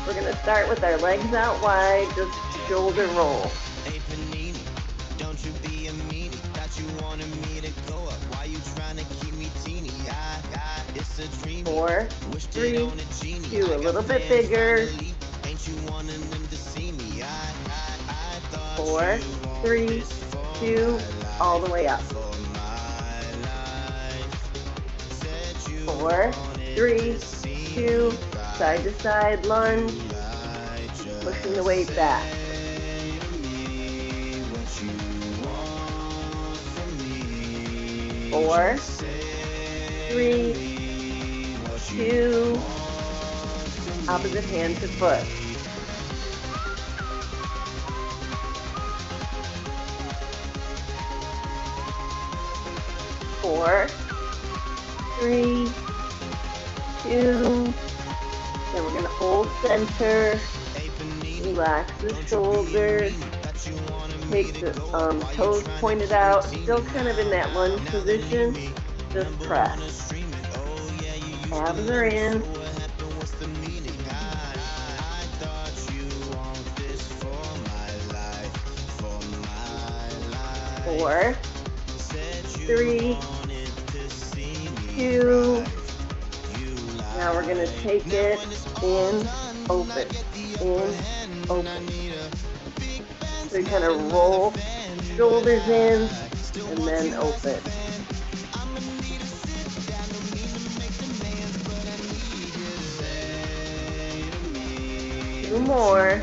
We're going to start with our legs out wide, just shoulder roll. Hey Panini, don't you be a meanie. Thought you wanted me to go up. Why you trying to keep me teeny? It's a dream. 4, 3, 2, a little bit bigger. Ain't you wanting them to see me? I 4, 3, 2, all the way up. 4, 3, 2, side to side lunge, pushing the weight back. 4, 3, 2, opposite hand to foot. 4, 3, 2, then we're going to hold center, relax the shoulders, take the toes pointed out, still kind of in that lunge position, just press. Abs are in. 4, 3, 2, now we're going to take it in, open, in, open. So you kind of roll shoulders in and then open. Two more.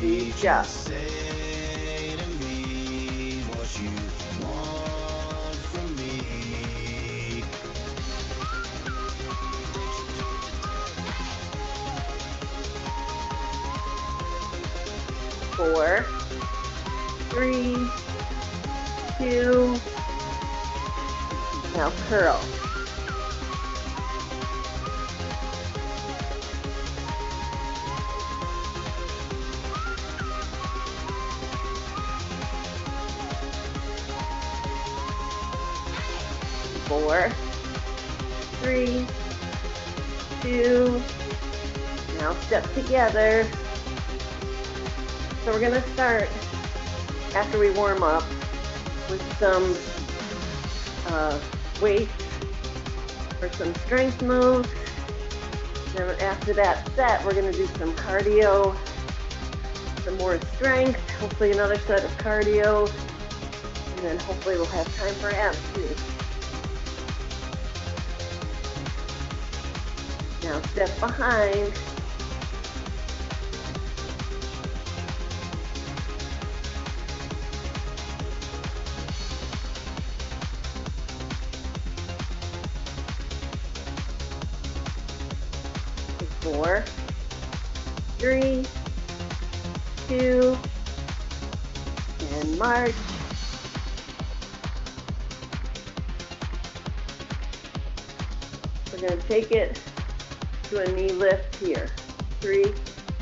Reach up. 4, 3, 2, now curl. 4, 3, 2, now step together. So we're going to start, after we warm up, with some weights for some strength moves. Then after that set, we're going to do some cardio, some more strength, hopefully another set of cardio, and then hopefully we'll have time for abs too. Now step behind. Four, 3, 2, and march. We're going to take it to a knee lift here. 3,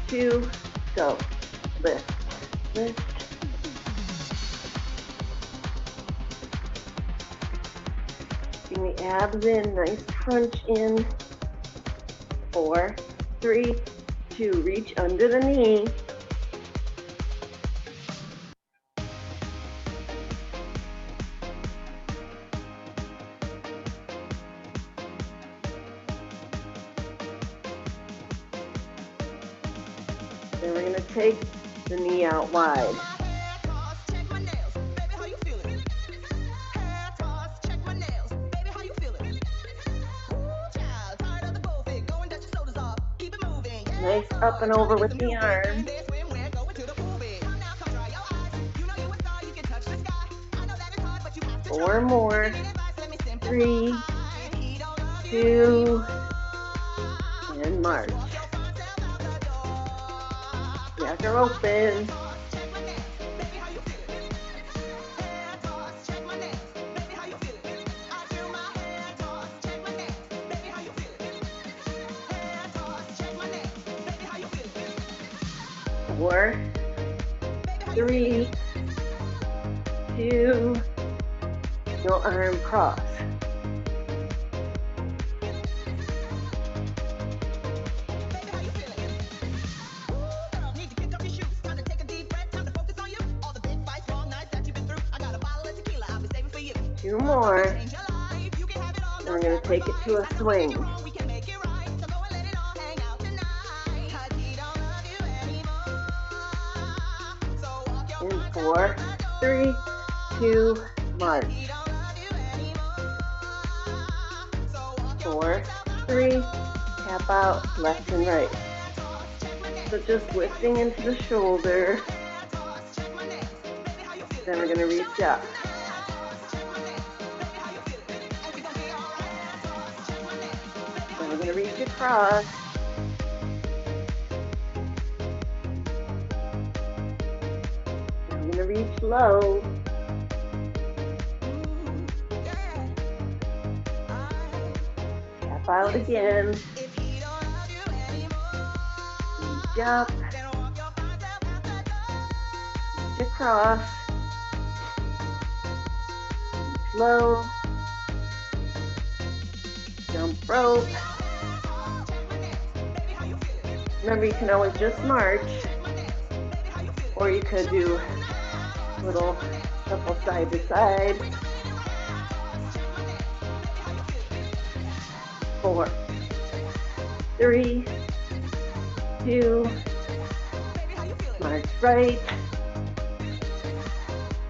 2, go. Lift, lift. Bring the abs in, nice crunch in. 4, 3, 2, reach under the knee. Then we're going to take the knee out wide. Nice up and over with the arm. 4 more. 3, 2, and march. Back are open. Four, 3, 2, no arm cross. 2 more. And we're going to take it to a swing. In 4, 3, 2, march. 4, 3, tap out, left and right. So just lifting into the shoulder. Then we're going to reach up. Then we're going to reach across. Then we're going to reach low. Tap out again. Reach up. Reach across. Low, jump rope. Remember, you can always just march, or you could do little shuffle side to side. 4, 3, 2, march right,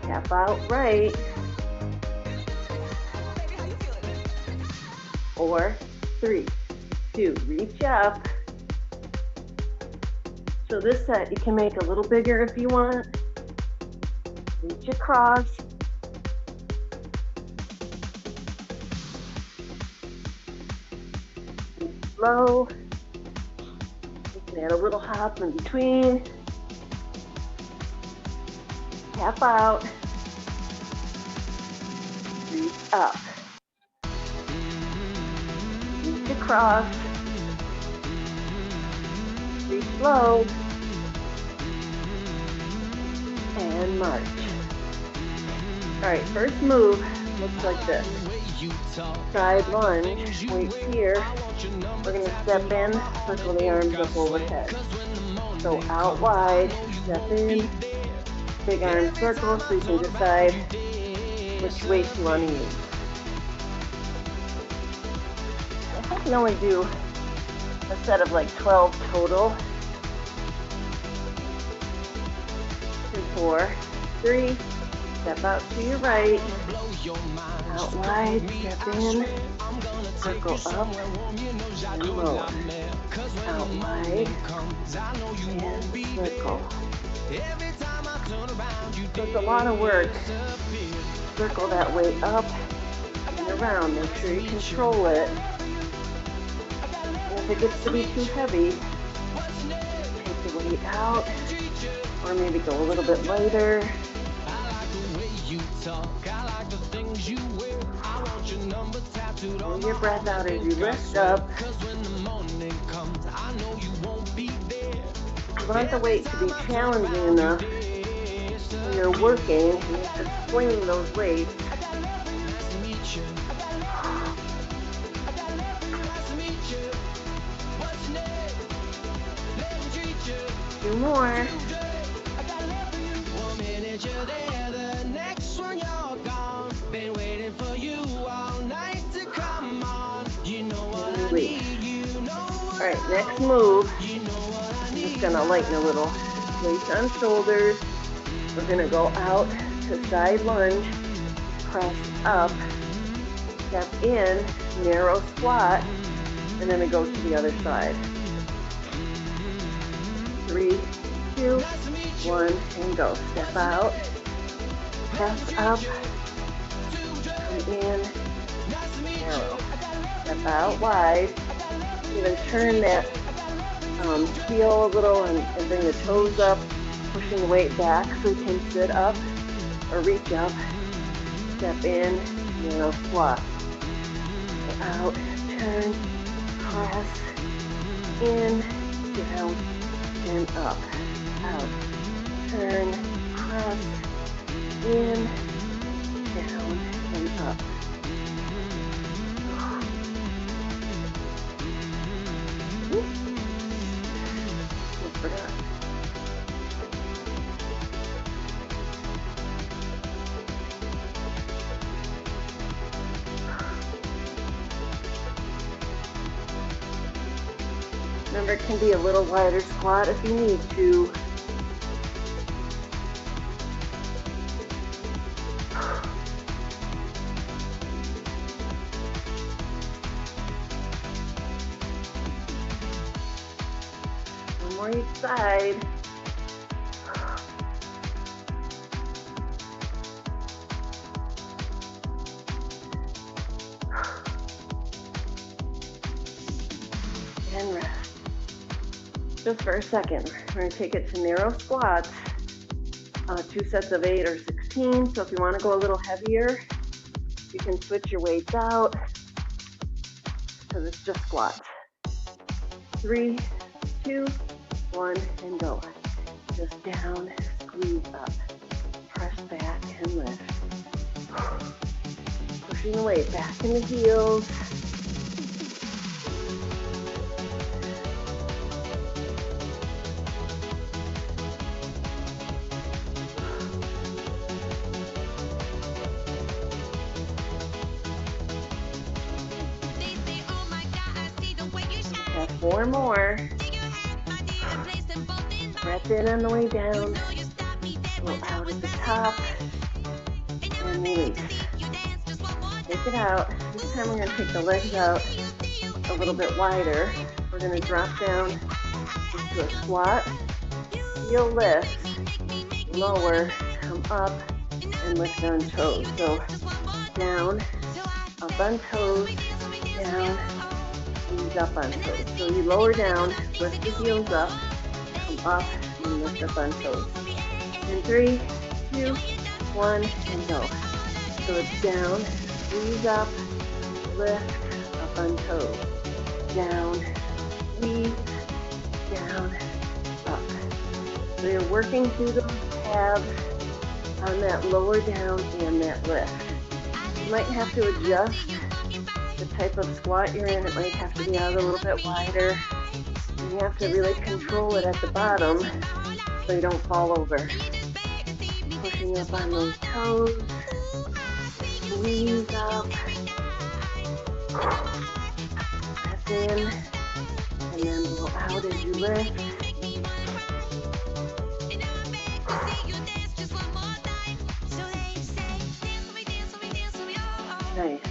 tap out right. 4, 3, 2, reach up. So this set you can make a little bigger if you want. Reach across. Reach low. You can add a little hop in between. Tap out. Reach up. Across, reach low, and march. All right, first move looks like this. Side lunge, weight here. We're going to step in, circle the arms up overhead. So out wide, step in, big arm circle so you can decide which weight you want to use. I can only do a set of like 12 total. 2, 4, 3, step out to your right, out wide, step in, circle up and lower, out wide and circle. So it's a lot of work. Circle that weight up and around, make sure you control it. If it gets to be too heavy, take the weight out, or maybe go a little bit lighter. Pull your breath out as you lift up. You want the weight to be challenging enough when you're working, you have to swing those weights. Two more. All right, next move. I'm just gonna lighten a little. Weights on shoulders. We're gonna go out to side lunge, press up, step in, narrow squat, and then we go to the other side. 3, 2, 1, and go. Step out, press up, come in, narrow. Step out wide. Even turn that heel a little and bring the toes up, pushing the weight back so you can sit up or reach up. Step in, narrow squat. Out, turn, press, in, down, and up. Out, turn, press, in, down, and up. Forgot. Remember, it can be a little wider squat if you need to. One more each side. And rest. Just for a second. We're going to take it to narrow squats, 2 sets of 8 or 16. So if you want to go a little heavier, you can switch your weights out because it's just squats. 3, 2, 1, and go. Just down, squeeze up, press back and lift. Pushing the weight back in the heels. Have 4 more. Breath in on the way down. Go out at the top. And release. Take it out. This time we're going to take the legs out a little bit wider. We're going to drop down into a squat. Heel lift. Lower. Come up. And lift on toes. So down. Up on toes. Down. Squeeze up on toes. So you lower down. Lift the heels up. Come up. And lift up on toes. And 3, 2, 1, and go. So it's down, squeeze up, lift, up on toes. Down, squeeze, down, up. So you're working through those tabs on that lower down and that lift. You might have to adjust the type of squat you're in. It might have to be out a little bit wider. You have to really control it at the bottom so you don't fall over. Pushing up on those toes. Squeeze up. Breath in. And then blow out as you lift. Nice.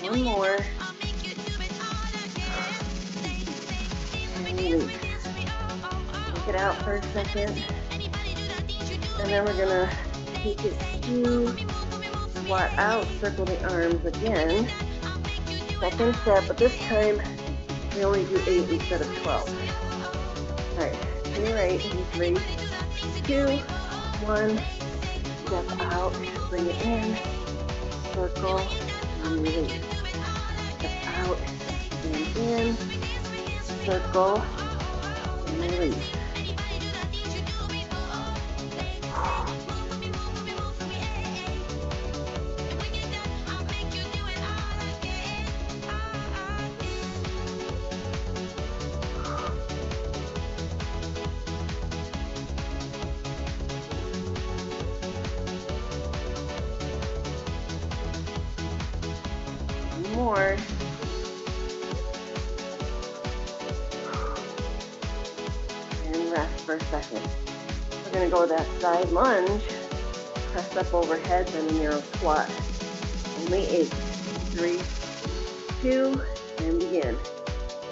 One more. And release. Take it out for a second. And then we're going to take it to squat out, circle the arms again. Second step, but this time we only do 8 instead of 12. All right, to your right, in 3, 2, 1. Step out, bring it in, circle, and release. Step out, and in, circle, and release. More. And rest for a second. We're going to go that side lunge. Press up overhead, then a narrow squat. Only 8. 3, 2, and begin.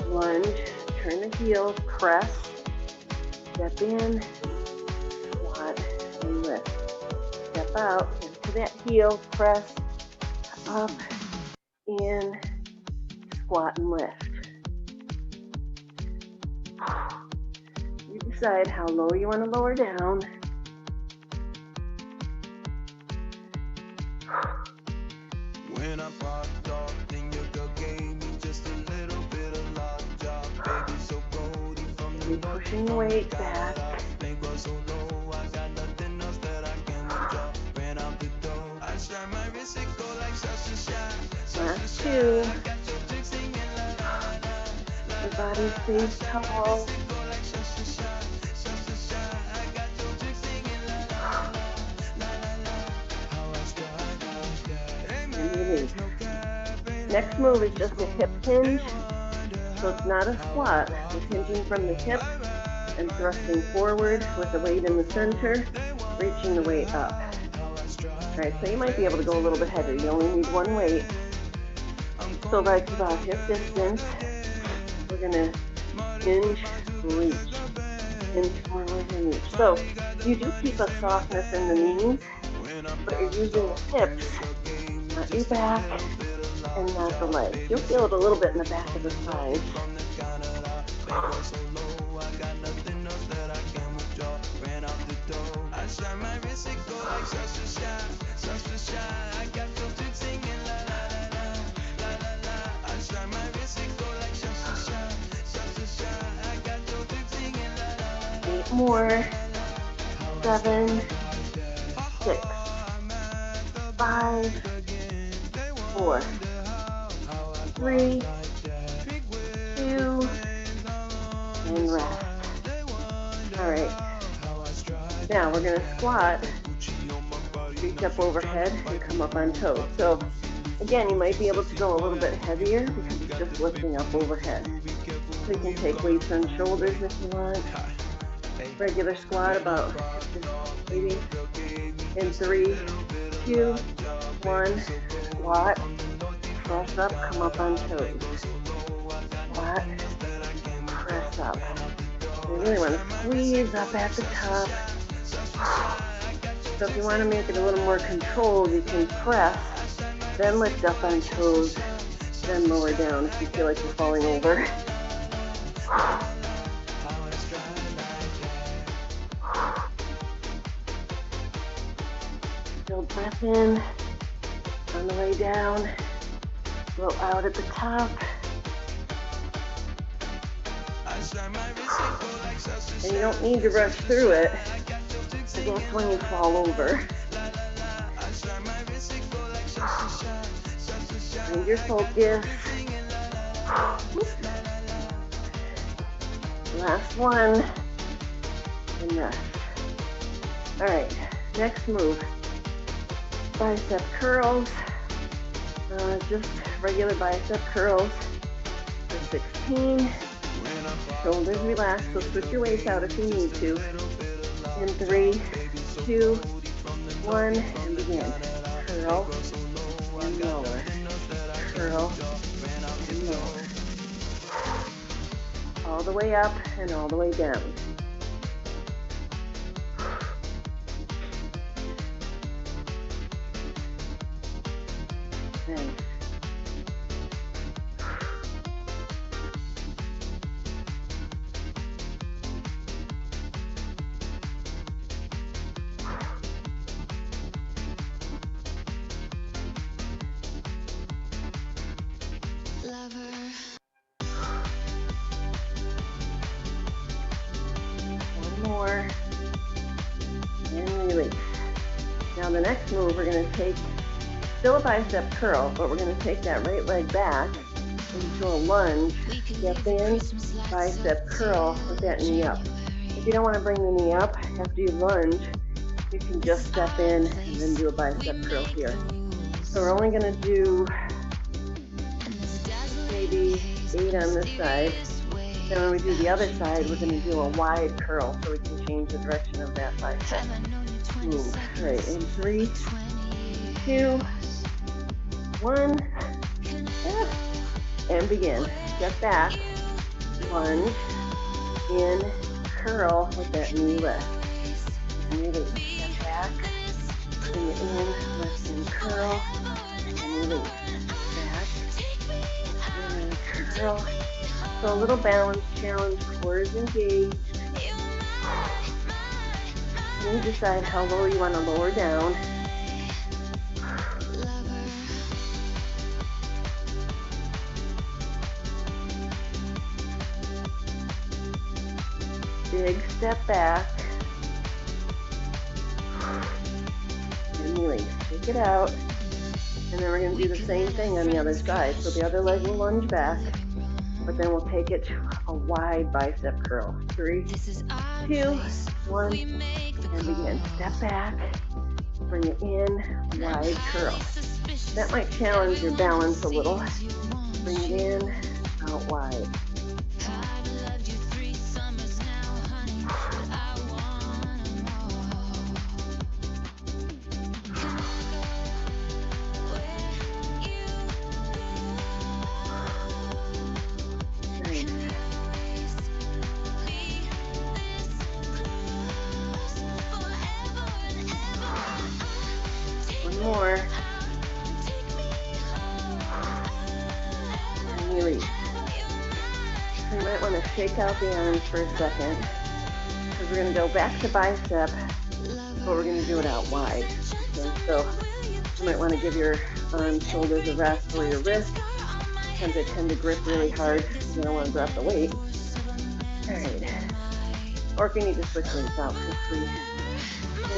Lunge, turn the heels, press, step in, squat, and lift. Step out into that heel, press, up, in, squat and lift. You decide how low you want to lower down. When I popped off, then your girl gave me just a little bit of lockjaw. Baby, so gold from the You're pushing the weight back. bankroll so low, I got nothing else that I can draw. Ran out the door, I shine my wrist, it go like such a shot. Last 2. Your body stays tall. Next move is just a hip hinge. So it's not a squat. We're hinging from the hip and thrusting forward with the weight in the center, reaching the weight up. All right, so you might be able to go a little bit heavier. You only need one weight. So like about hip distance, we're gonna hinge, reach, hinge forward and reach. So you do keep a softness in the knees, but you're using the hips, not your back, and not the legs. You'll feel it a little bit in the back of the thighs. Eight more. 7, 6, 5, 4, 3, 2, and rest. All right. Now we're going to squat, reach up overhead, and come up on toes. So again, you might be able to go a little bit heavier because it's just lifting up overhead. So you can take weights on shoulders if you want. Regular squat about maybe in 3, 2, 1, squat, press up, come up on toes. Squat, press up. You really want to squeeze up at the top. So if you want to make it a little more controlled, you can press, then lift up on toes, then lower down if you feel like you're falling over. Build breath in on the way down, blow out at the top. And you don't need to rush through it, but that's when you fall over. Find your focus. Last one, and rest. All right, next move. Bicep curls, just regular bicep curls for 16. Shoulders relaxed, so switch your weights out if you need to. In 3, 2, 1, and begin. Curl and lower. Curl and lower. All the way up and all the way down. Nice. One more. And release. Now the next move, we're going to take still a bicep curl, but we're going to take that right leg back into a lunge, step in, bicep curl with that knee up. If you don't want to bring the knee up after you lunge, you can just step in and then do a bicep curl here. So we're only going to do maybe 8 on this side. Then when we do the other side, we're going to do a wide curl so we can change the direction of that bicep. Move. All right, in 3, 2, 1, and begin. Step back, lunge, in, curl with that knee lift. And release. Step back, bring it in, lift and curl, and release. Back, and curl. So a little balance challenge, core is engaged. You decide how low you want to lower down. Big step back. And release. Take it out. And then we're going to do the same thing on the other side. So the other leg will lunge back, but then we'll take it to a wide bicep curl. 3, 2, 1, and begin. Step back, bring it in, wide curl. That might challenge your balance a little. Bring it in, out wide. More. And release. So you might want to shake out the arms for a second, because we're going to go back to bicep, but we're going to do it out wide. Okay, so you might want to give your arms, shoulders a rest, or your wrists, because they tend to grip really hard. You don't want to drop the weight. All right. Or if you need to switch weights out, feel free.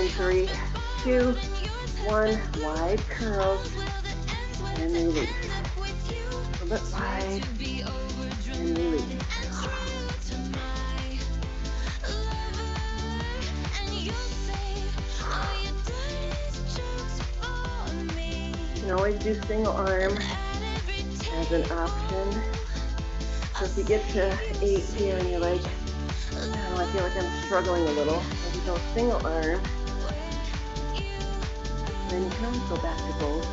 In 3, 2, 1, wide curls, and release. A little bit wide, and release. You can always do single arm as an option. So if you get to 8 here and you're like, oh, I feel like I'm struggling a little, maybe go single arm. Then you can always go back to both.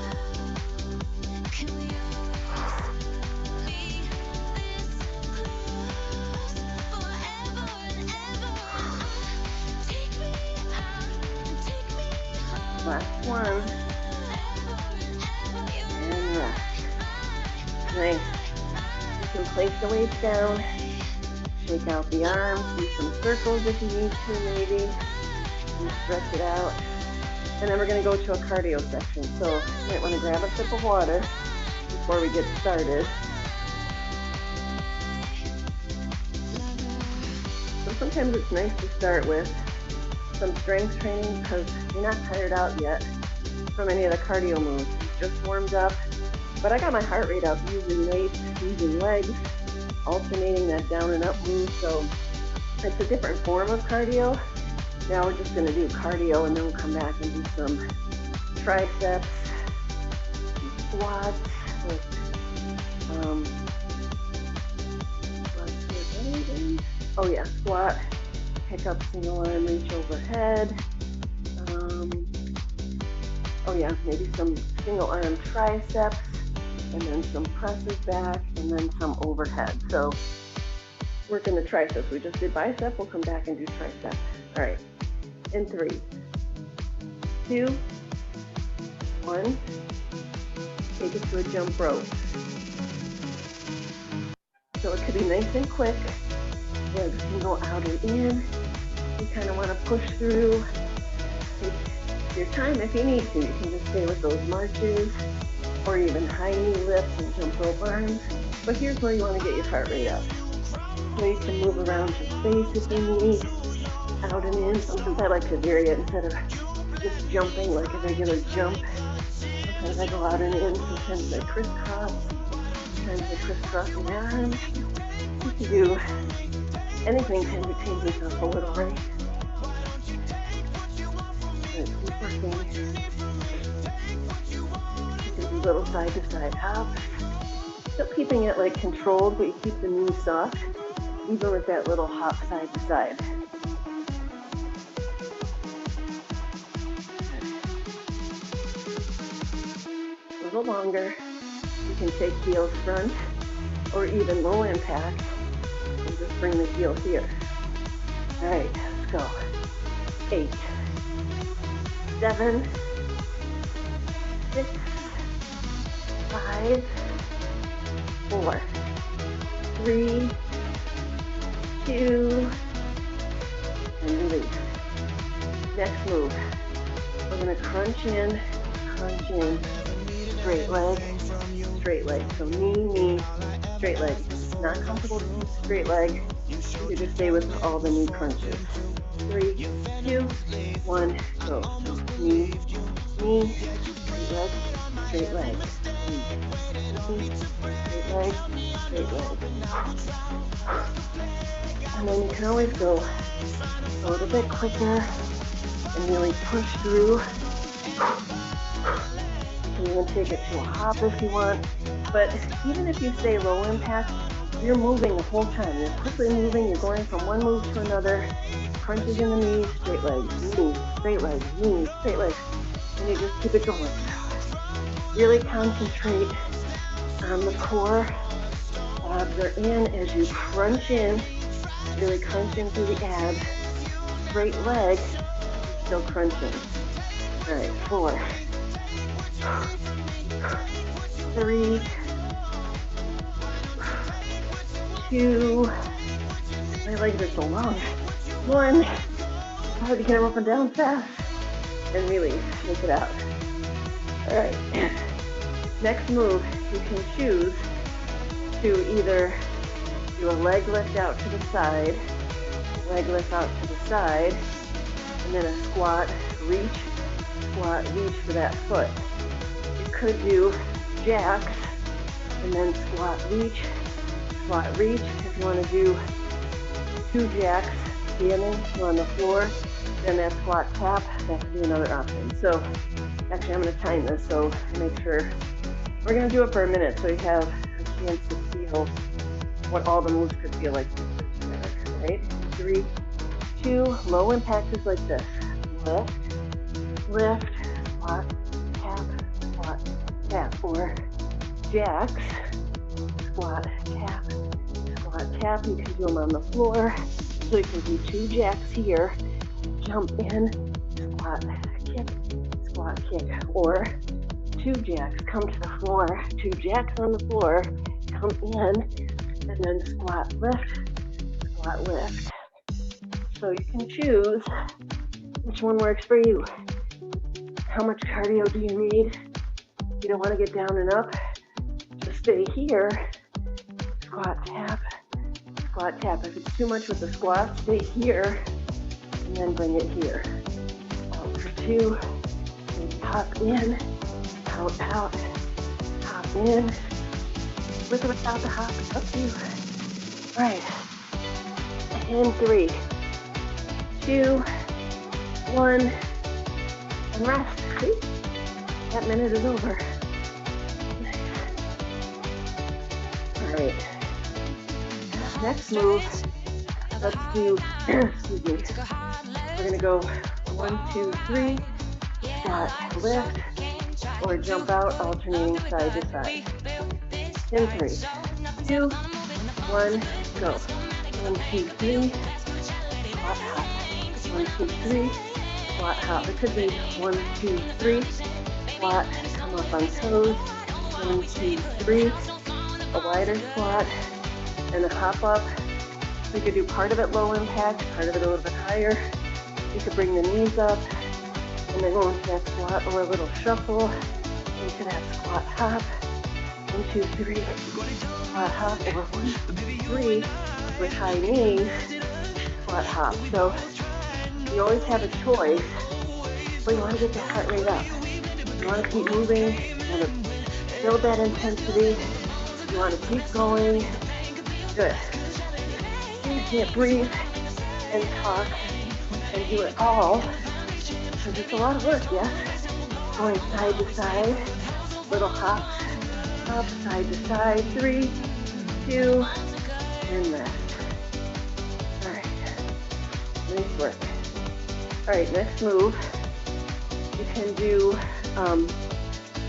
Last one. And rest. Nice. You can place the weights down. Shake out the arms. Do some circles if you need to, maybe. And stretch it out. And then we're going to go to a cardio section. So you might want to grab a sip of water before we get started. So sometimes it's nice to start with some strength training because you're not tired out yet from any of the cardio moves. You just warmed up. But I got my heart rate up using weights, using legs, alternating that down and up move. So it's a different form of cardio. Now we're just going to do cardio and then we'll come back and do some triceps, some squats, squat, pick up single arm, reach overhead. Maybe some single arm triceps, and then some presses back, and then some overhead. So working the triceps. We just did bicep, we'll come back and do tricep. All right. In 3, 2, 1, take it to a jump rope. So it could be nice and quick. Legs can go out and in. You kind of want to push through. Take your time if you need to. You can just stay with those marches or even high knee lifts and jump rope arms. But here's where you want to get your heart rate up. So you can move around your space if you need. Out and in. Sometimes I like to vary it instead of just jumping like a regular jump. Sometimes I go out and in. Sometimes I crisscross. Sometimes I crisscross my arms. You can do anything to entertain yourself a little, right? Good. Keep working. You can do little side to side hops. Still keeping it like controlled, but you keep the knees soft, even with that little hop side to side. A little longer. You can take heels front or even low impact and just bring the heel here. All right, let's go. 8, 7, 6, 5, 4, 3, 2, and release. Next move. We're going to crunch in, straight leg. So knee, straight leg. Not comfortable to do straight leg. You just stay with all the knee crunches. 3, 2, 1, go. So knee, straight leg. Knee, straight leg. And then you can always go a little bit quicker and really push through. You can can even take it to a hop if you want. But even if you stay low impact, you're moving the whole time. You're quickly moving. You're going from one move to another. Crunches in the knees, straight legs, knees, straight legs, knees, straight legs. And you just keep it going. Really concentrate on the core. Abs are in as you crunch in. Really crunch in through the abs. Straight leg, still crunching. All right, 4, 3, 2. My legs are so long. 1. Hard to get them up and down fast. And release. Make it out. All right. Next move, you can choose to either do a leg lift out to the side, leg lift out to the side, and then a squat, reach for that foot. You could do jacks, and then squat, reach. If you want to do 2 jacks, standing on the floor, then that squat tap, that could be another option. So actually I'm going to time this so make sure. We're going to do it for a minute so you have a chance to feel what all the moves could feel like together, right? 3, 2, low impact is like this. Lift, squat, tap, or jacks, squat, tap. You can do them on the floor. So you can do 2 jacks here, jump in, squat, kick, or 2 jacks, come to the floor, 2 jacks on the floor, come in, and then squat, lift. So you can choose which one works for you. How much cardio do you need? You don't want to get down and up. Just stay here, squat, tap. If it's too much with the squat, stay here, and then bring it here. Out for 2, maybe hop in, out, hop in. With or without the hop, it's up to you. All right, and 3, 2, 1, and rest. See? That minute is over. All right. Next move, let's do, excuse me, we're going to go 1, 2, 3, squat, lift, or jump out, alternating side to side. In 3, 2, 1, go. 1, 2, 3, squat, hop. 1, 2, 3, squat, hop. It could be 1, 2, 3, squat, come up on toes. 1, 2, 3, a wider squat, and a hop up. You could do part of it low impact, part of it a little bit higher. You could bring the knees up, and then go into that squat or a little shuffle into that squat hop. 1, 2, 3, squat hop, or 1, 2, 3 with high knees, squat hop. So you always have a choice, but you want to get the heart rate up. You want to keep moving, you want to build that intensity, you want to keep going. Good. You can't breathe and talk and do it all, because it's a lot of work, yes? Going side to side, little hops, up, side to side, 3, 2, and rest. All right, nice work. All right, next move, you can do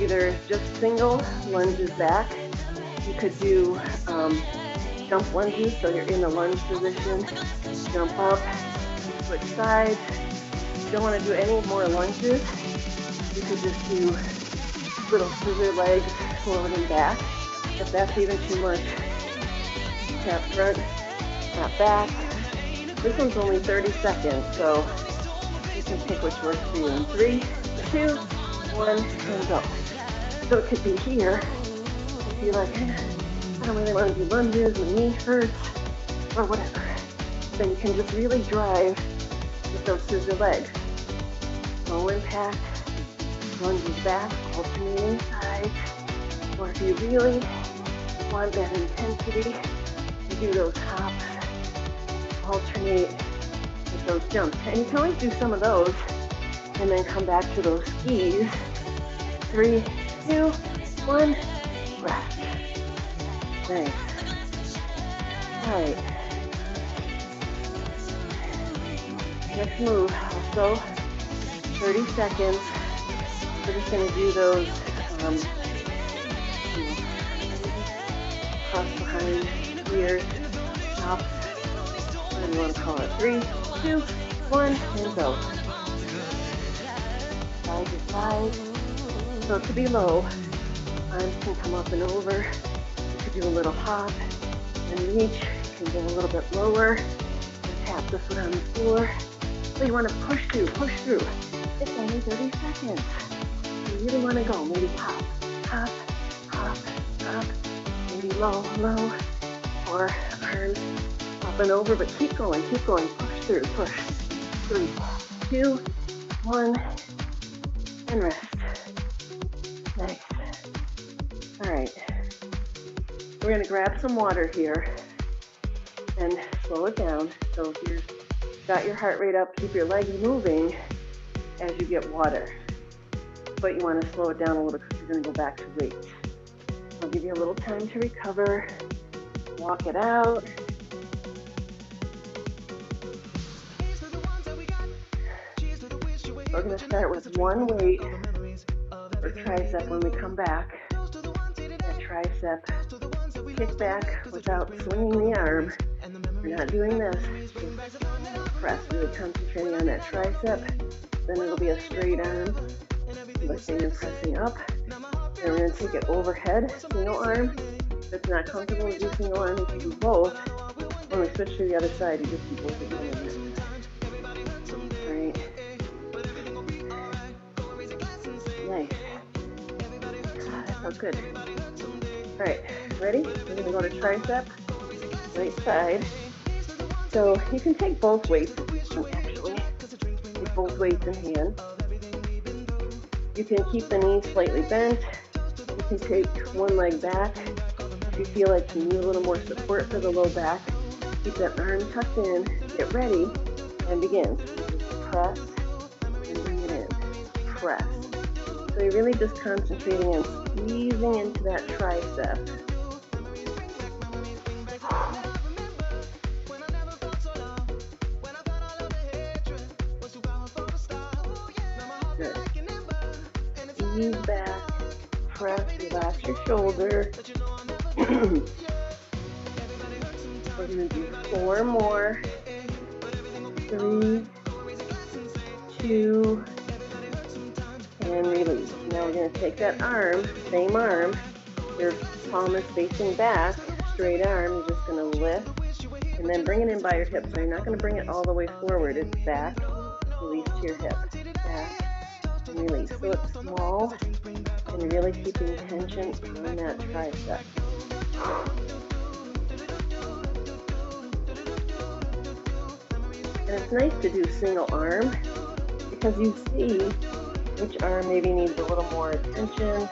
either just single lunges back. You could do jump lunges, so you're in the lunge position, jump up, switch sides. If you don't want to do any more lunges, you could just do little scissor legs forward and back. If that's even too much, tap front, tap back. This one's only 30 seconds, so you can pick which works for you. In 3, 2, 1, and go. So it could be here, if you're like, I don't really want to do lunges, my knee hurts, or whatever. Then you can just really drive with those scissor legs. Low impact, lunges back, alternating sides. Or if you really want that intensity, you do those hops, alternate with those jumps. And you can always do some of those and then come back to those skis. 3, 2, 1, rest. Nice. All right. Next move, also 30 seconds. We're just going to do those cross behind ears, chops, whatever you want to call it. 3, 2, 1, and go. Side to side. So to be low, arms can come up and over. You could do a little hop and reach. You can go a little bit lower and tap this one on the floor. So you want to push through, push through. It's only 30 seconds. You really want to go. Maybe hop, hop, hop, hop. Maybe low, low. Or arms up and over, but keep going, push through, push. 3, 2, 1, and rest. Nice. All right. We're going to grab some water here and slow it down. So if you've got your heart rate up, keep your legs moving as you get water. But you want to slow it down a little because you're going to go back to weights. I'll give you a little time to recover. Walk it out. We're going to start with one weight for tricep when we come back. That tricep kick back without swinging the arm. We're not doing this. Just press, really concentrating on that tricep. Then it'll be a straight arm, lifting and pressing up. Then we're going to take it overhead, single arm. If it's not comfortable to do single arm, you can do both. When we switch to the other side, you just do both again. All right. Nice. That felt good. All right, ready? We're going to go to tricep, right side. So you can take both weights, actually. Take both weights in hand. You can keep the knees slightly bent. You can take one leg back. If you feel like you need a little more support for the low back, keep that arm tucked in, get ready, and begin. Press, and bring it in. Press. So you're really just concentrating on squeezing into that tricep. Good. Squeeze back, press, relax your shoulder. We're going to do 4 more. 3, 2, and release. Now we're going to take that arm, same arm, your palm is facing back, straight arm, you're just going to lift, and then bring it in by your hip. So you're not going to bring it all the way forward, it's back, release to your hip, back, and release. So it's small, and you're really keeping tension on that tricep. And it's nice to do single arm, because you see which arm maybe needs a little more attention,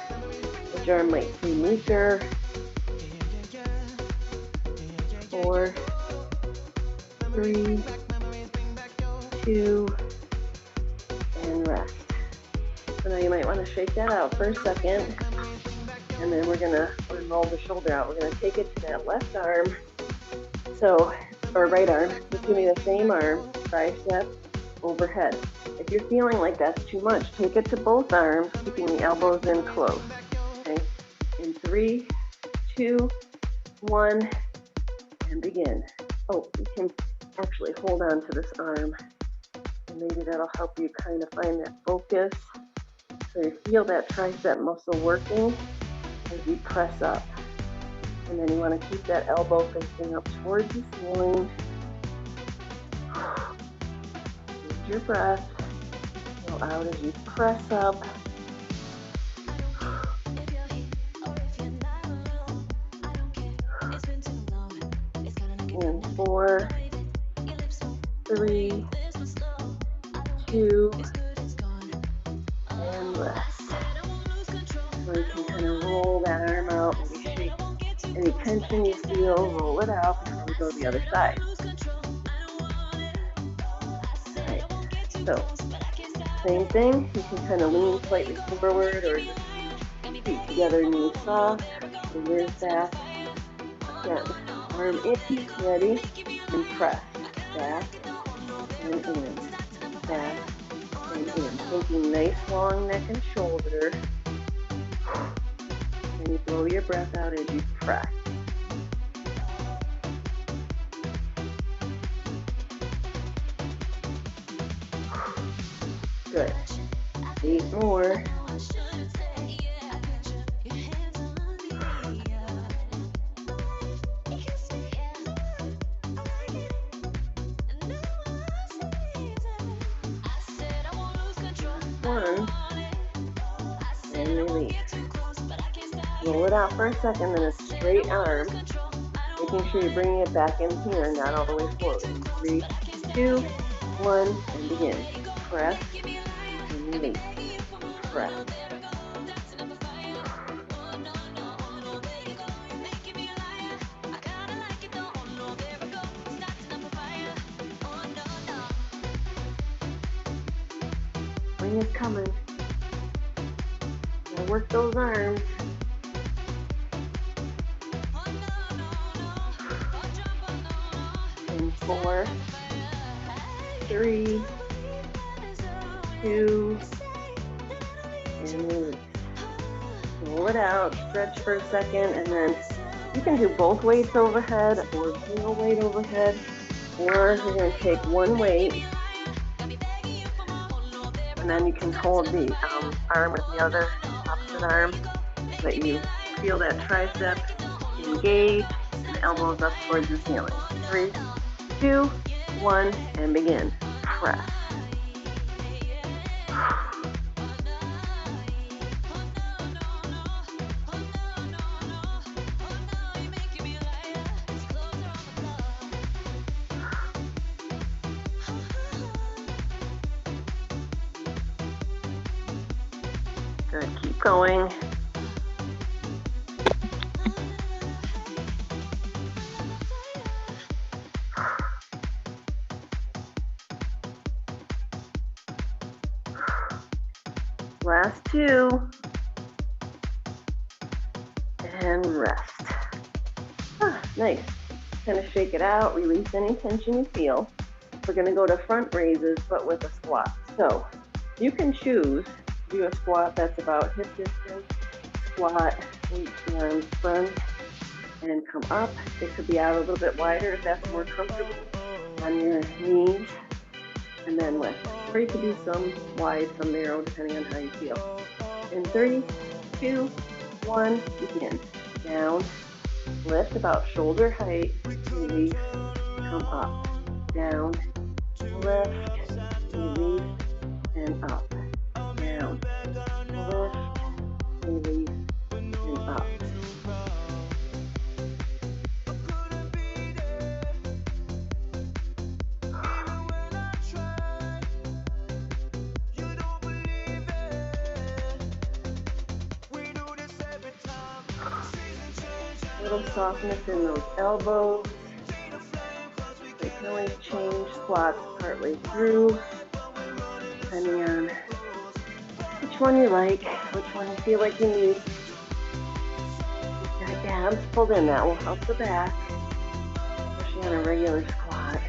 which arm might seem weaker. 4, 3, 2, and rest. So now you might want to shake that out for a second, and then we're going to roll the shoulder out. We're going to take it to that left arm, or right arm. It's going to be the same arm, tricep, overhead. If you're feeling like that's too much, take it to both arms, keeping the elbows in close. Okay? In 3, 2, 1, and begin. Oh, you can actually hold on to this arm, and maybe that'll help you kind of find that focus. So you feel that tricep muscle working as you press up. And then you want to keep that elbow facing up towards the ceiling. Use your breath. Go out as you press up. And 4, 3, 2, and rest. So you can kind of roll that arm out, maybe shake any tension you feel, roll it out before we go to the other side. Alright, so same thing, you can kind of lean slightly forward or just keep together, knees soft, fingers back. Again, arm in, ready, and press. Back and in, back and in. Taking nice long neck and shoulder. And you blow your breath out as you press. Good. 8 more. One. And release. Roll it out for a second, then a straight arm. Making sure you're bringing it back in here, not all the way forward. 3, 2, 1, and begin. Press and release. Press. Spring is coming. Gotta work those arms. In 4, 3, 2, and release. Roll it out, stretch for a second, and then you can do both weights overhead or single weight overhead, or you're going to take one weight, and then you can hold the arm with the other opposite arm so that you feel that tricep engage and elbows up towards the ceiling. 3, 2, 1, and begin. Press. Good, keep going. Last 2. And rest. Nice. Kind of shake it out, release any tension you feel. We're going to go to front raises, but with a squat. So you can choose to do a squat that's about hip distance, squat, reach the arms front, and come up. It could be out a little bit wider if that's more comfortable on your knees, and then lift. Or you could do some wide, some narrow, depending on how you feel. In 3, 2, 1, begin. Down, lift about shoulder height, release, come up. Down, lift, release, and up. Down, lift, release, and up. Little softness in those elbows. They can always change squats partly through, depending on which one you like, which one you feel like you need. You've got abs pulled in, that will help the back, especially on a regular squat.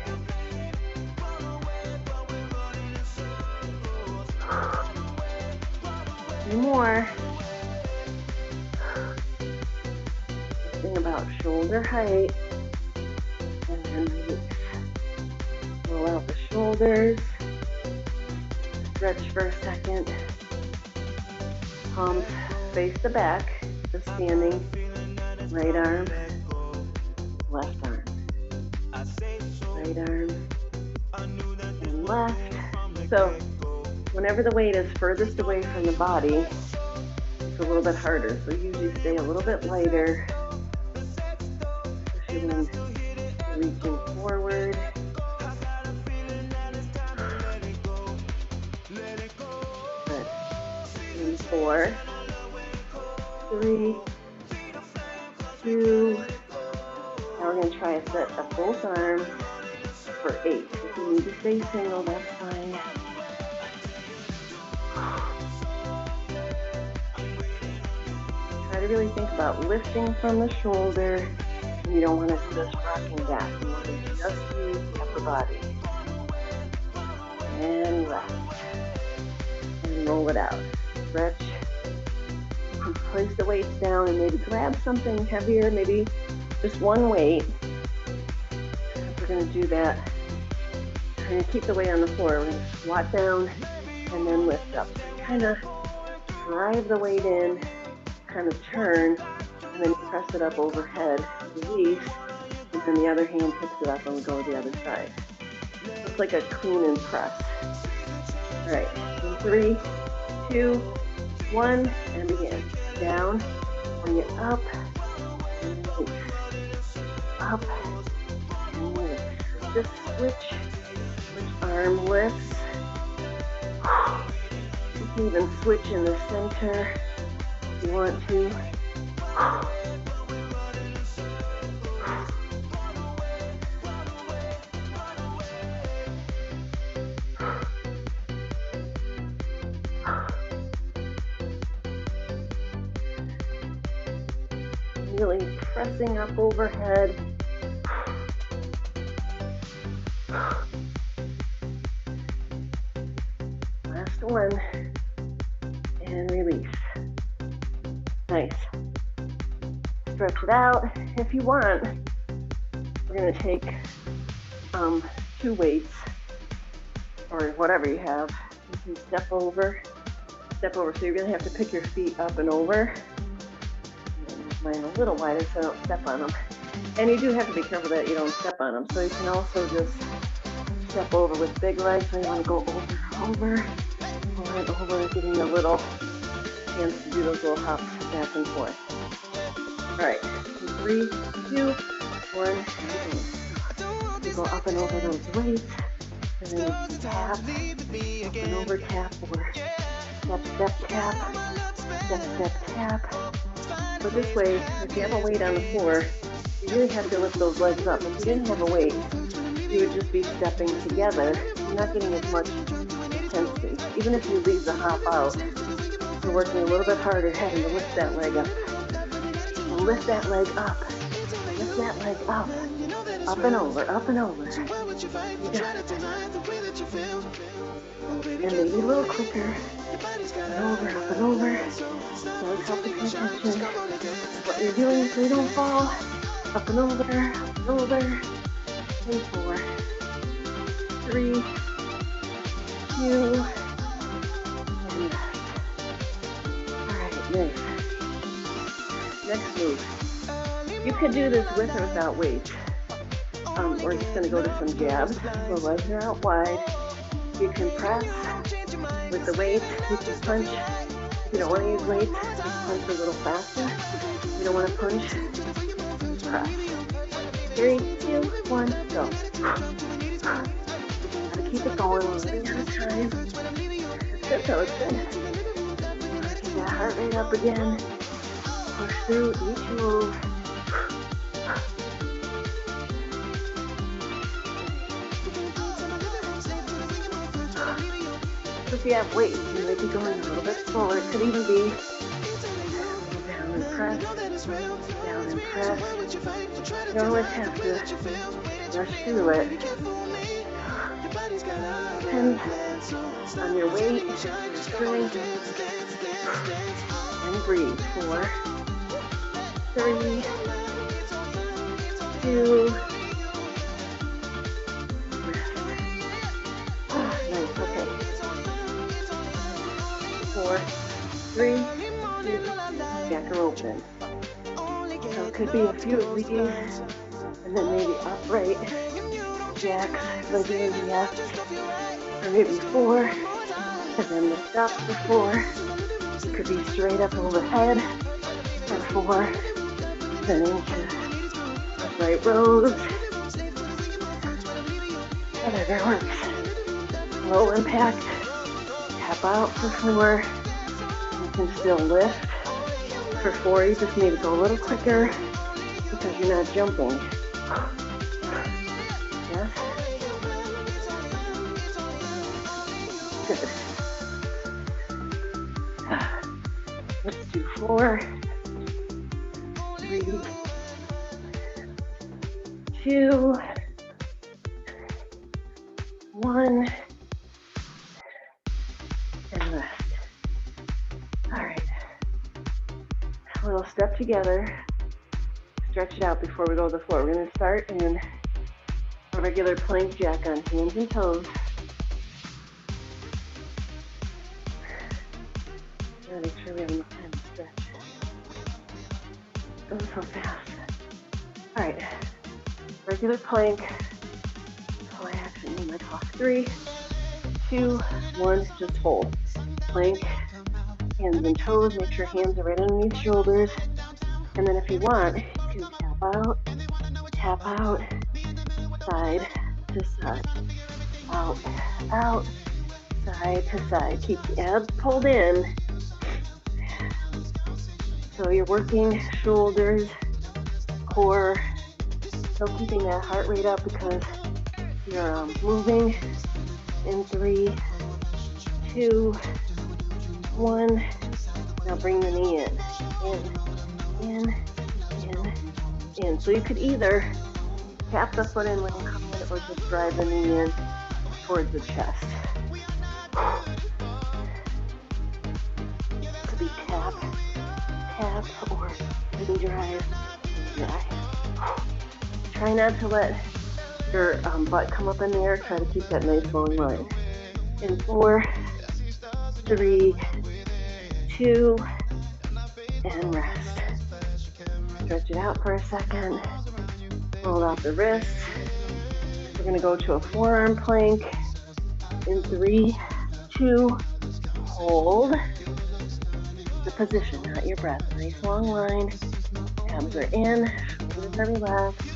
Two more. Think about shoulder height, and then release. Roll out the shoulders, stretch for a second, palms face the back, just standing, right arm, left arm, right arm, and left. So whenever the weight is furthest away from the body, it's a little bit harder, so usually stay a little bit lighter, especially when reaching forward. Good. In 4, 3, 2. Now we're going to try a set of both arms for 8. If you need to stay single, that's fine. to really think about lifting from the shoulder. And you don't want to do this rocking back. You want to just use the upper body. And rest. And roll it out. Stretch. Place the weights down and maybe grab something heavier, maybe just one weight. We're going to do that. We're going to keep the weight on the floor. We're going to squat down and then lift up. Kind of drive the weight in, kind of turn, and then press it up overhead, release, and then the other hand picks it up and we go to the other side. It's like a clean and press. All right, in 3, 2, 1, and begin. Down, bring it up, and release. Up, and release. Just switch arm lifts. You can even switch in the center if you want to. Really pressing up overhead. Last one. And release. Nice. Stretch it out. If you want, we're going to take 2 weights or whatever you have. You can step over. So you're going to have to pick your feet up and over. Mine a little wider so I don't step on them. And you do have to be careful that you don't step on them. So you can also just step over with big legs. So you want to go over and over, getting a little chance to do those little hops back and forth. All right, 3, 2, 1, and go up and over those weights, and then tap, up and over, tap, or step, tap. So this way, if you have a weight on the floor, you really have to lift those legs up. If you didn't have a weight, you would just be stepping together. You're not getting as much intensity. Even if you leave the hop out, you're working a little bit harder, having to lift that leg up. Lift that leg up. Lift that leg up. Up and over, up and over. You got it. And maybe a little quicker. Up and over. So help to pay attention. What you're doing so you don't fall. Up and over, and 4, 3, 2, and rest. All right, nice. Next move. You could do this with or without weights. We're just going to go to some jabs. The legs are out wide. You can press with the weights. You can punch. If you don't want to use weights, just punch a little faster. If you don't want to punch, press. 3, 2, 1, go. Gotta keep it going one thing at a time. It's good though, it's good. Keep that heart rate up again. Push through each move. So if you have weights, you might be going a little bit slower. It could even be down and press, down and press. You don't always have to rush through it. Depends on your weight, your strength, and breathe. 4, 3, 2, nice, okay. 4, 3, 2, back or open. So it could be a few of these, and then maybe upright jacks, like in the left, or maybe 4, and then lift up for 4. It could be straight up overhead for 4, then into upright rows. Whatever works. Low impact. Tap out for 4. You can still lift. For 4, you just need to go a little quicker because you're not jumping. Yes? Good. Let's do 4. 3, 2, 1, and rest. All right, a little step together, stretch it out before we go to the floor. We're gonna start in a regular plank jack on hands and toes. Gotta make sure we have enough time to stretch. Going so fast. All right, regular plank. Oh, I actually need my clock. 3, 2, 1, just hold. Plank, hands and toes, make sure hands are right underneath shoulders. And then if you want, you can tap out, side to side, out, side to side. Keep the abs pulled in. So you're working shoulders, core, still keeping that heart rate up because you're moving in 3, 2, 1. Now bring the knee in. So you could either tap the foot in when you come in or just drive the knee in towards the chest. It could be tap, or maybe drive. Try not to let your butt come up in the air. Try to keep that nice long line. In 4, 3, 2, and rest. Stretch it out for a second. Hold out the wrists. We're going to go to a forearm plank. In 3, 2, hold the position, not your breath. Nice long line. Abs are in, shoulders are relaxed.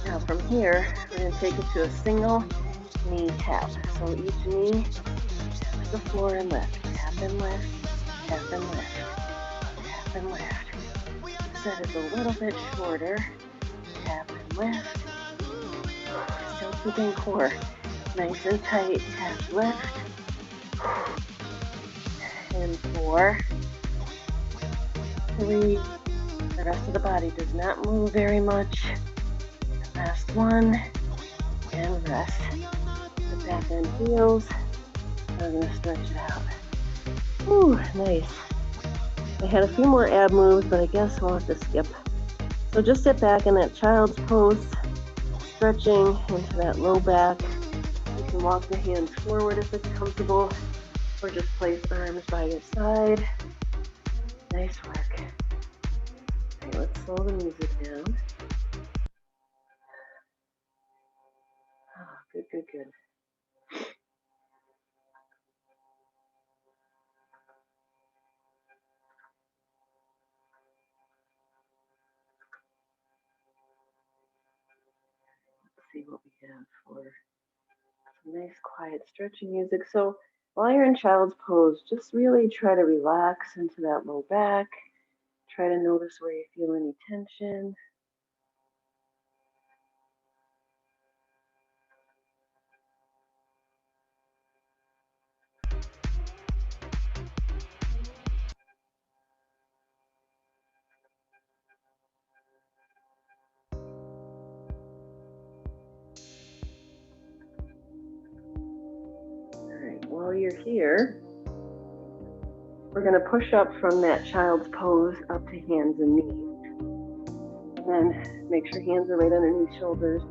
Now from here, we're going to take it to a single knee tap. So each knee taps the floor and lift. Tap and lift, tap and lift, tap and lift. Set it a little bit shorter. Tap and lift. Still keeping core nice and tight. Tap, lift. And 4, 3. The rest of the body does not move very much. Last one. And rest. The back end heels. I'm going to stretch it out. Ooh, nice. I had a few more ab moves, but I guess we'll have to skip. So just sit back in that child's pose, stretching into that low back. You can walk the hands forward if it's comfortable, or just place arms by your side. Nice work. Okay, let's slow the music down. Oh, good, good, good. Let's see what we have for some nice quiet stretching music. So while you're in child's pose, just really try to relax into that low back. Try to notice where you feel any tension. While you're here, we're going to push up from that child's pose up to hands and knees. And then make sure hands are right underneath shoulders,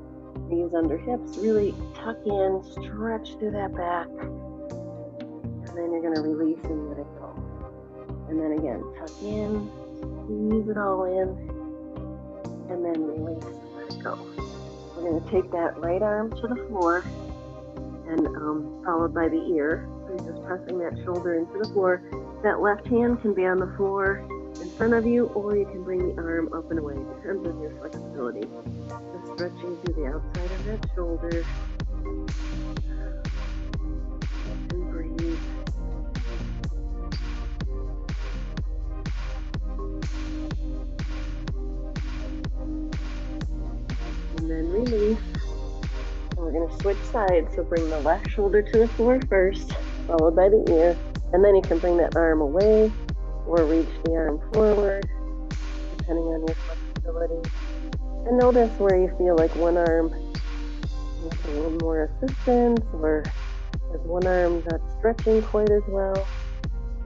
knees under hips. Really tuck in, stretch through that back. And then you're going to release and let it go. And then again, tuck in, squeeze it all in, and then release and let it go. We're going to take that right arm to the floor and followed by the ear. So you're just pressing that shoulder into the floor. That left hand can be on the floor in front of you, or you can bring the arm up and away. Depends on your flexibility. Just stretching through the outside of that shoulder. And breathe. And then release. And we're going to switch sides. So bring the left shoulder to the floor first, followed by the ear. And then you can bring that arm away or reach the arm forward, depending on your flexibility. And notice where you feel like one arm needs a little more assistance, or there's one arm not stretching quite as well.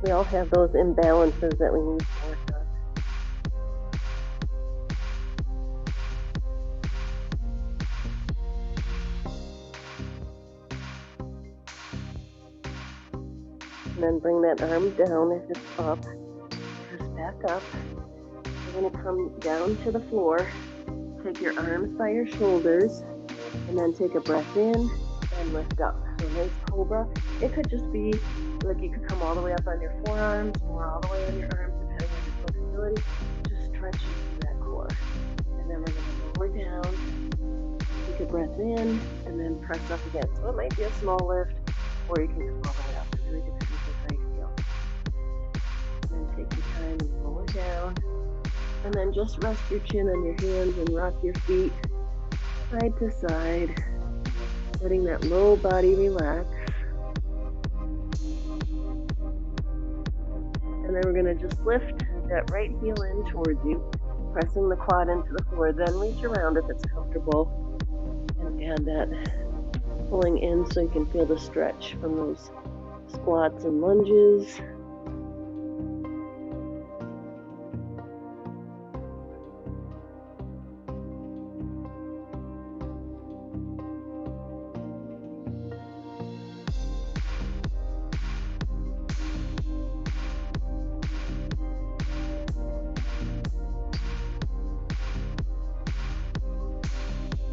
We all have those imbalances that we need to work on. And then bring that arm down if it's up. Press back up. You're going to come down to the floor. Take your arms by your shoulders, and then take a breath in and lift up. So a nice cobra. It could just be like you could come all the way up on your forearms or all the way on your arms, depending on your flexibility. Just stretch into that core. And then we're going to lower down. Take a breath in and then press up again. So it might be a small lift, or you can come all the way up. It really depends on how you feel. And then take your time and lower down. And then just rest your chin on your hands and rock your feet side to side, letting that low body relax. And then we're going to just lift that right heel in towards you, pressing the quad into the floor. Then reach around if it's comfortable and add that pulling in so you can feel the stretch from those squats and lunges.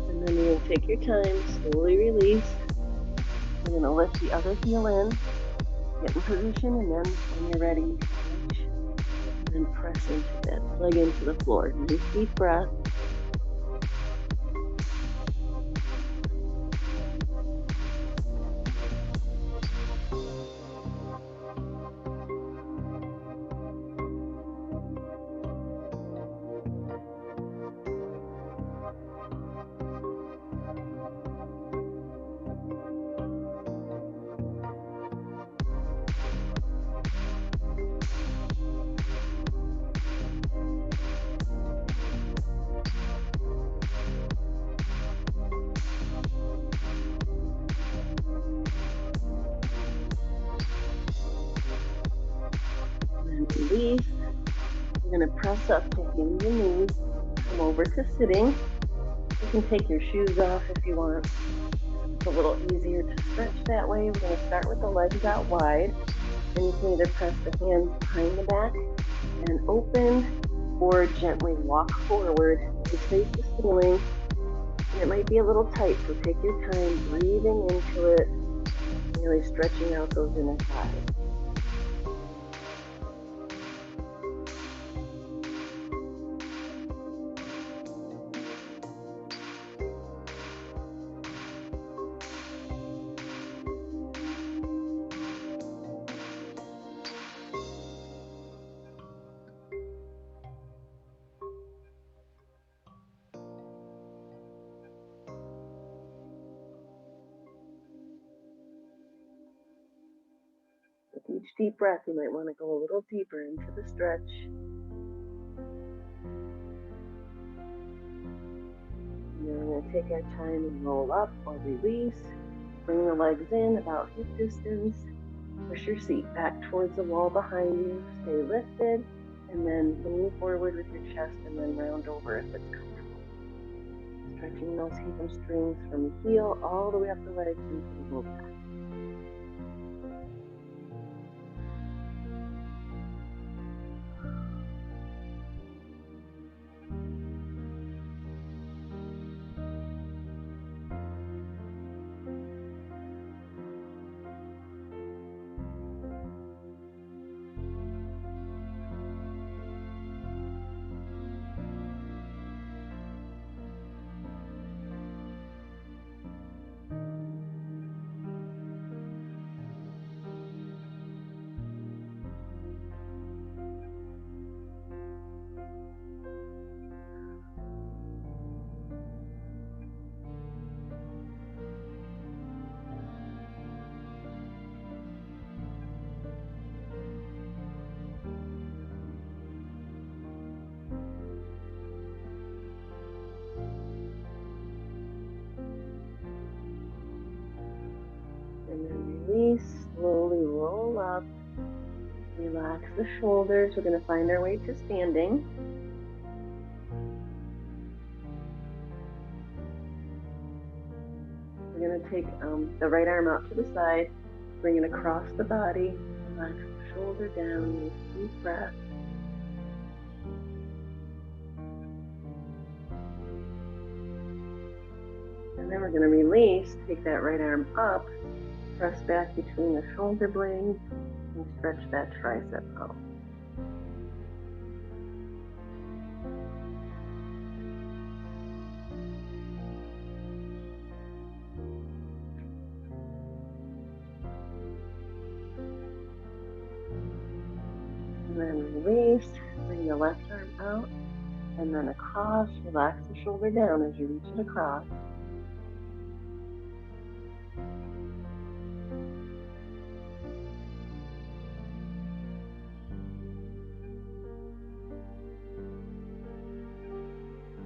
And then you're going to take your time, slowly release. You're going to lift the other heel in, get in position, and then when you're ready, reach, and then press into that, leg into the floor. Nice deep breath. Release. You're going to press up to hands and knees, come over to sitting. You can take your shoes off if you want. It's a little easier to stretch that way. We're going to start with the legs out wide. And you can either press the hands behind the back and open, or gently walk forward and face the ceiling. And it might be a little tight, so take your time breathing into it, really stretching out those inner thighs. With each deep breath, you might want to go a little deeper into the stretch. And then we're going to take our time and roll up or release. Bring the legs in about hip distance. Push your seat back towards the wall behind you. Stay lifted. And then lean forward with your chest and then round over if it's comfortable. Stretching those hamstrings from the heel all the way up the legs into the low back. release, slowly roll up, relax the shoulders. We're going to find our way to standing. We're going to take the right arm out to the side, bring it across the body, relax the shoulder down, nice deep breath. And then we're going to release, take that right arm up, press back between the shoulder blades, and stretch that tricep out. And then release, bring the left arm out, and then across, relax the shoulder down as you reach it across.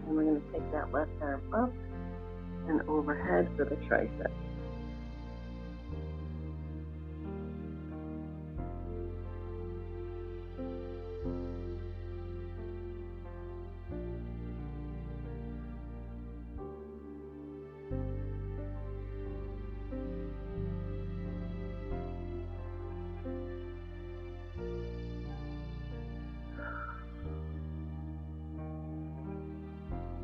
And we're going to take that left arm up and overhead for the tricep.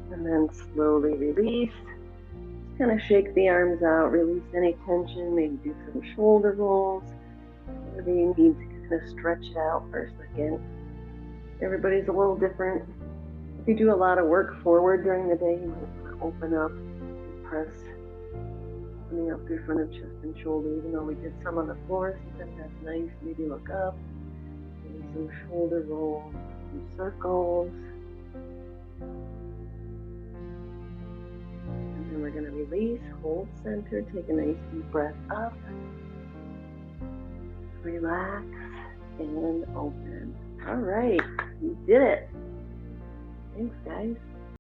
And then slowly release. Just kind of shake the arms out, release any tension, maybe do some shoulder rolls, whatever you need to kind of stretch it out for a second. Everybody's a little different. If you do a lot of work forward during the day, you might want to open up, press, opening up through front of chest and shoulder. Even though we did some on the floor, sometimes that's nice. Maybe look up, maybe some shoulder rolls, some circles. And we're going to release, hold center, take a nice deep breath up, relax, and open. All right, you did it. Thanks, guys.